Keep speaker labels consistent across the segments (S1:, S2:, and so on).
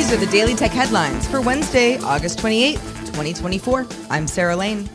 S1: These are the Daily Tech headlines for Wednesday, August 28th, 2024. I'm Sarah Lane.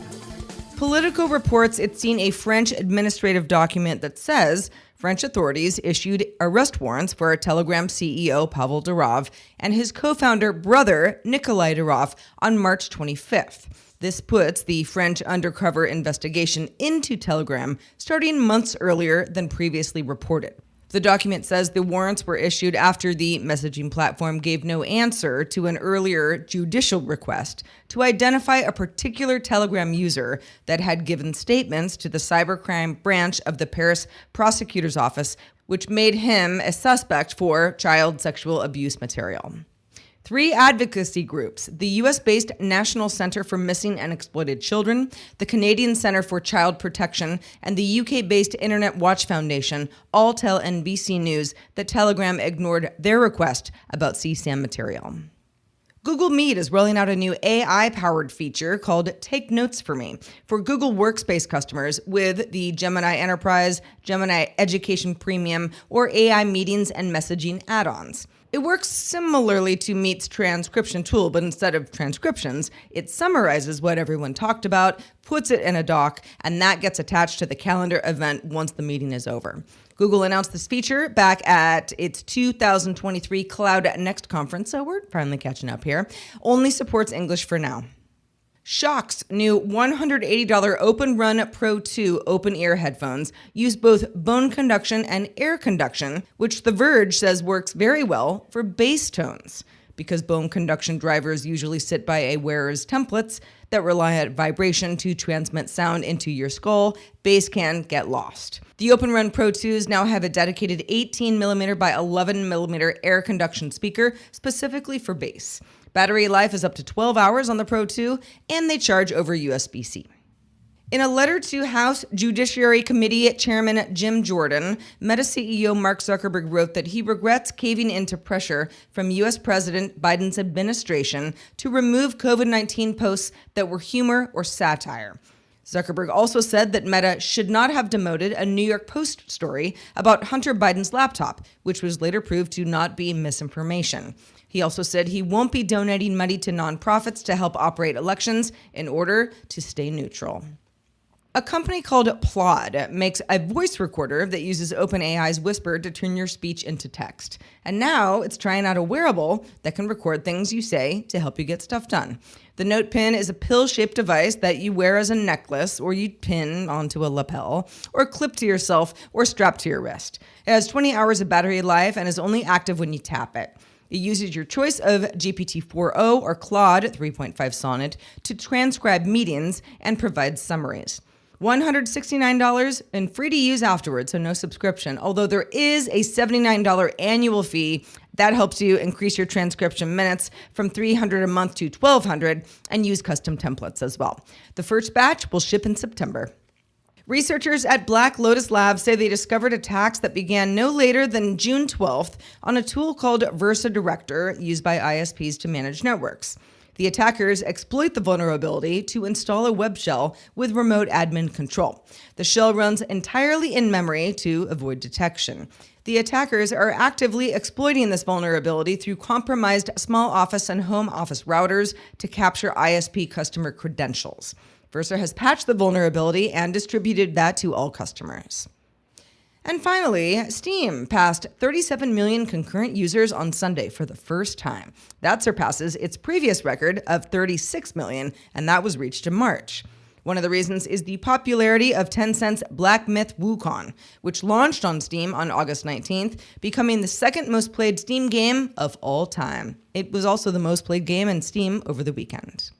S1: Politico reports it's seen a French administrative document that says French authorities issued arrest warrants for Telegram CEO Pavel Durov and his co-founder brother Nikolai Durov on March 25th. This puts the French undercover investigation into Telegram starting months earlier than previously reported. The document says the warrants were issued after the messaging platform gave no answer to an earlier judicial request to identify a particular Telegram user that had given statements to the cybercrime branch of the Paris prosecutor's office, which made him a suspect for child sexual abuse material. 3 advocacy groups, the U.S.-based National Center for Missing and Exploited Children, the Canadian Center for Child Protection, and the UK-based Internet Watch Foundation, all tell NBC News that Telegram ignored their request about CSAM material. Google Meet is rolling out a new AI-powered feature called Take Notes for Me for Google Workspace customers with the Gemini Enterprise, Gemini Education Premium, or AI Meetings and Messaging add-ons. It works similarly to Meet's transcription tool, but instead of transcriptions, it summarizes what everyone talked about, puts it in a doc, and that gets attached to the calendar event once the meeting is over. Google announced this feature back at its 2023 Cloud Next conference, so we're finally catching up here. Only supports English for now. Shokz new $180 OpenRun Pro 2 open-ear headphones use both bone conduction and air conduction, which The Verge says works very well for bass tones. Because bone conduction drivers usually sit by a wearer's templates that rely on vibration to transmit sound into your skull, bass can get lost. The OpenRun Pro 2s now have a dedicated 18mm by 11mm air conduction speaker specifically for bass. Battery life is up to 12 hours on the Pro 2, and they charge over USB-C. In a letter to House Judiciary Committee Chairman Jim Jordan, Meta CEO Mark Zuckerberg wrote that he regrets caving into pressure from U.S. President Biden's administration to remove COVID-19 posts that were humor or satire. Zuckerberg also said that Meta should not have demoted a New York Post story about Hunter Biden's laptop, which was later proved to not be misinformation. He also said he won't be donating money to nonprofits to help operate elections in order to stay neutral. A company called Plaud makes a voice recorder that uses OpenAI's Whisper to turn your speech into text. And now it's trying out a wearable that can record things you say to help you get stuff done. The NotPin is a pill-shaped device that you wear as a necklace, or you pin onto a lapel, or clip to yourself, or strap to your wrist. It has 20 hours of battery life and is only active when you tap it. It uses your choice of GPT-4o or Claude 3.5 Sonnet to transcribe meetings and provide summaries. $169 and free to use afterwards, so no subscription, although there is a $79 annual fee that helps you increase your transcription minutes from $300 a month to $1,200 and use custom templates as well. The first batch will ship in September. Researchers at Black Lotus Labs say they discovered attacks that began no later than June 12th on a tool called Versa Director used by ISPs to manage networks. The attackers exploit the vulnerability to install a web shell with remote admin control. The shell runs entirely in memory to avoid detection. The attackers are actively exploiting this vulnerability through compromised small office and home office routers to capture ISP customer credentials. Versa has patched the vulnerability and distributed that to all customers. And finally, Steam passed 37 million concurrent users on Sunday for the first time. That surpasses its previous record of 36 million, and that was reached in March. One of the reasons is the popularity of Tencent's Black Myth Wukong, which launched on Steam on August 19th, becoming the second most played Steam game of all time. It was also the most played game in Steam over the weekend.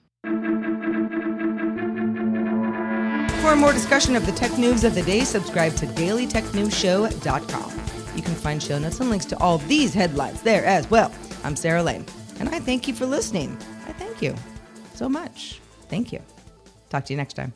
S1: For more discussion of the tech news of the day, subscribe to dailytechnewsshow.com. You can find show notes and links to all these headlines there as well. I'm Sarah Lane, and I thank you for listening. I thank you so much. Thank you. Talk to you next time.